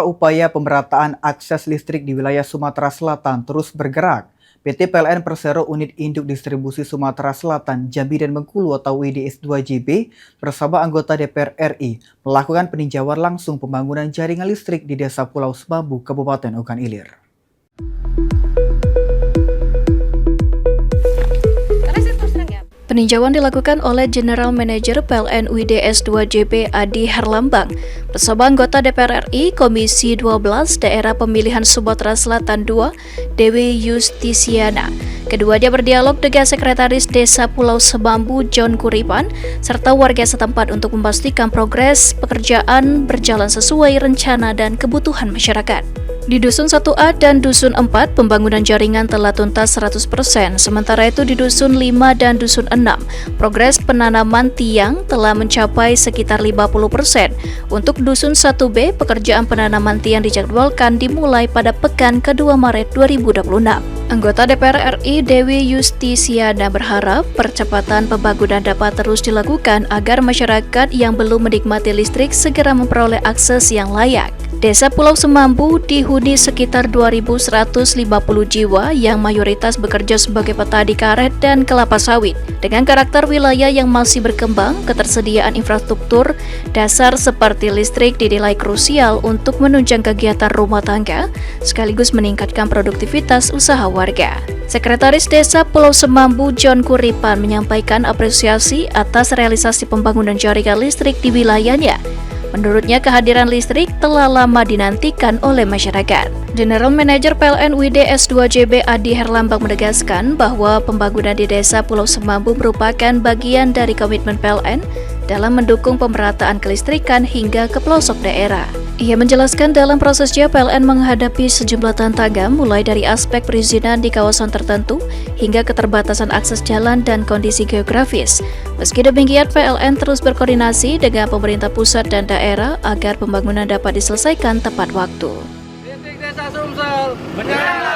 upaya pemerataan akses listrik di wilayah Sumatera Selatan terus bergerak. PT PLN Persero Unit Induk Distribusi Sumatera Selatan, Jambi dan Bengkulu atau WDS2JB bersama anggota DPR RI melakukan peninjauan langsung pembangunan jaringan listrik di Desa Pulau Semambu, Kabupaten Ogan Ilir. Peninjauan dilakukan oleh General Manager PLN WDS2JB Adi Herlambang bersama anggota DPR RI Komisi 12 Daerah Pemilihan Sumatera Selatan II, Dewi Yustisiana. Keduanya berdialog dengan Sekretaris Desa Pulau Semambu John Kuripan serta warga setempat untuk memastikan progres pekerjaan berjalan sesuai rencana dan kebutuhan masyarakat. Di Dusun 1A dan Dusun 4, pembangunan jaringan telah tuntas 100%, sementara itu di Dusun 5 dan Dusun 6, progres penanaman tiang telah mencapai sekitar 50%. Untuk Dusun 1B, pekerjaan penanaman tiang dijadwalkan dimulai pada pekan ke-2 Maret 2026. Anggota DPR RI Dewi Yustisiana berharap percepatan pembangunan dapat terus dilakukan agar masyarakat yang belum menikmati listrik segera memperoleh akses yang layak. Desa Pulau Semambu dihuni sekitar 2.150 jiwa yang mayoritas bekerja sebagai petani karet dan kelapa sawit. Dengan karakter wilayah yang masih berkembang, ketersediaan infrastruktur dasar seperti listrik dinilai krusial untuk menunjang kegiatan rumah tangga, sekaligus meningkatkan produktivitas usaha warga. Sekretaris Desa Pulau Semambu John Kuripan menyampaikan apresiasi atas realisasi pembangunan jaringan listrik di wilayahnya. Menurutnya, kehadiran listrik telah lama dinantikan oleh masyarakat. General Manager PLN WDS2JB Adi Herlambang menegaskan bahwa pembangunan di Desa Pulau Semambu merupakan bagian dari komitmen PLN dalam mendukung pemerataan kelistrikan hingga ke pelosok daerah. Ia menjelaskan dalam prosesnya PLN menghadapi sejumlah tantangan mulai dari aspek perizinan di kawasan tertentu hingga keterbatasan akses jalan dan kondisi geografis. Meski demikian, PLN terus berkoordinasi dengan pemerintah pusat dan daerah agar pembangunan dapat diselesaikan tepat waktu. Listrik Desa Sumsel, benar.